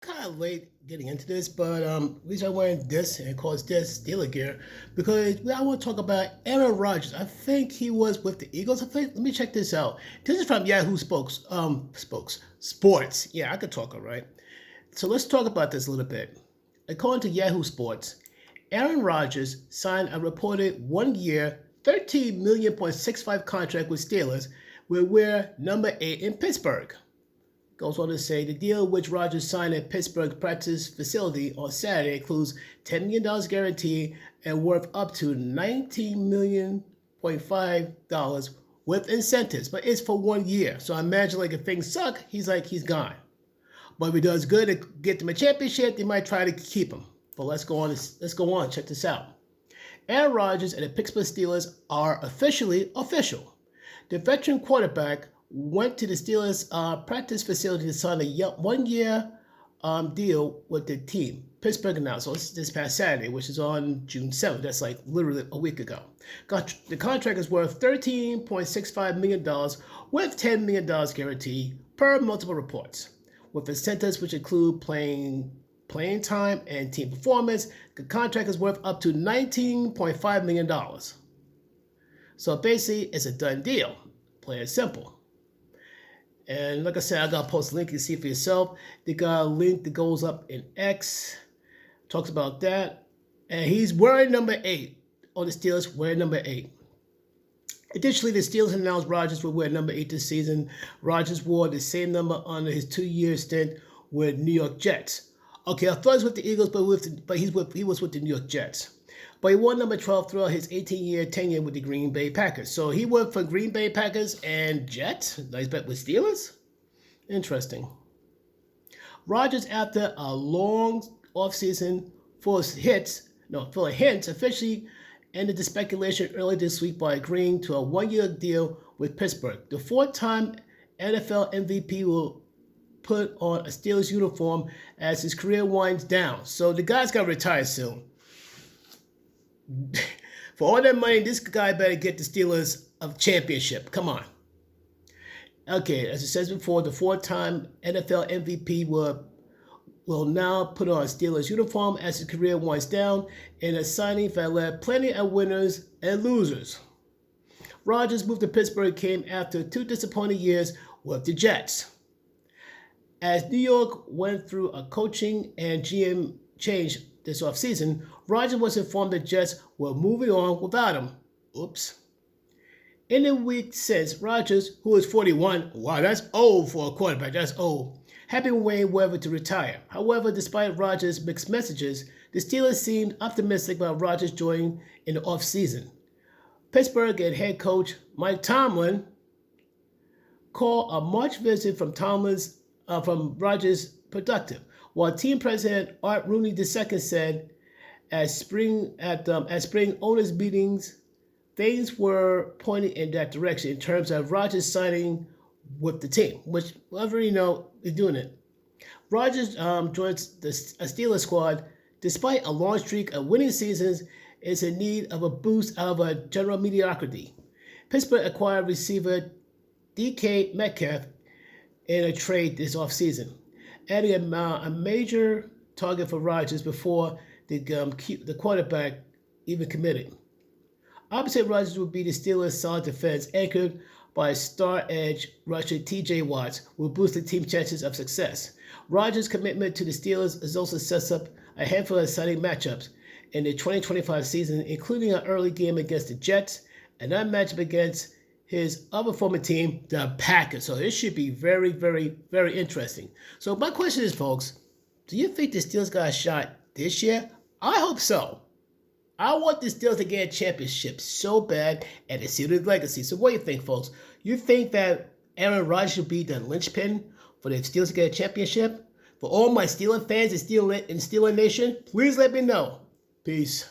kind of late getting into this, but the reason I'm wearing this and calls this Steeler gear because I want to talk about Aaron Rodgers. I think he was with the Eagles. Let me check this out. This is from Yahoo Sports. Yeah, I could talk, all right. So let's talk about this a little bit. According to Yahoo Sports, Aaron Rodgers signed a reported 1 year, $13.65 million contract with Steelers, where we're number 8 in Pittsburgh. Goes on to say the deal which Rodgers signed at Pittsburgh practice facility on Saturday includes $10 million guarantee and worth up to $19.5 million with incentives, but it's for 1 year. So I imagine like if things suck, he's gone. But if he does good to get them a championship, they might try to keep him. But let's go on. Let's go on. Check this out. Aaron Rodgers and the Pittsburgh Steelers are officially official. The veteran quarterback went to the Steelers practice facility to sign a 1 year deal with the team. Pittsburgh announced this past Saturday, which is on June 7th. That's like literally a week ago. The contract is worth $13.65 million with $10 million guarantee per multiple reports, with incentives which include playing time and team performance. The contract is worth up to $19.5 million. So basically, it's a done deal. Plain and simple. And like I said, I got to post a link. You can see it for yourself. They got a link that goes up in X. Talks about that. And he's wearing number 8. On the Steelers, wearing number 8. Additionally, the Steelers announced Rodgers would wear number 8 this season. Rodgers wore the same number under his 2-year stint with New York Jets. Okay, I thought he was with the Eagles, but he was with the New York Jets. But he wore number 12 throughout his 18-year tenure with the Green Bay Packers. So he went for Green Bay Packers and Jets. Nice bet with Steelers. Interesting. Rodgers, after a long offseason full of hints, officially ended the speculation early this week by agreeing to a 1-year deal with Pittsburgh. The 4-time NFL MVP will put on a Steelers uniform as his career winds down. So the guy's got to retire soon. For all that money, this guy better get the Steelers a championship. Come on. Okay, as it says before, the 4-time NFL MVP will now put on a Steelers uniform as his career winds down in a signing that led plenty of winners and losers. Rodgers' move to Pittsburgh came after 2 disappointing years with the Jets. As New York went through a coaching and GM change this offseason, Rodgers was informed the Jets were moving on without him. Oops. In the week since, Rodgers, who is 41, wow, that's old for a quarterback, that's old, had been waiting whether to retire. However, despite Rodgers' mixed messages, the Steelers seemed optimistic about Rodgers joining in the offseason. Pittsburgh and head coach Mike Tomlin called a March visit from Rodgers productive, while team president Art Rooney II said at spring owners meetings, things were pointing in that direction in terms of Rodgers signing with the team, which we already know is doing it. Rodgers joins a Steelers squad despite a long streak of winning seasons is in need of a boost out of a general mediocrity. Pittsburgh acquired receiver DK Metcalf in a trade this offseason, adding a major target for Rodgers before the quarterback even committed. Opposite Rodgers would be the Steelers' solid defense, anchored by star edge rusher T.J. Watts, will boost the team's chances of success. Rodgers' commitment to the Steelers is also sets up a handful of exciting matchups in the 2025 season, including an early game against the Jets and that matchup against his other former team, the Packers. So this should be very, very, very interesting. So my question is, folks, do you think the Steelers got a shot this year? I hope so. I want the Steelers to get a championship so bad and to see their legacy. So what do you think, folks? You think that Aaron Rodgers should be the linchpin for the Steelers to get a championship? For all my Steelers fans in Steeler Nation, please let me know. Peace.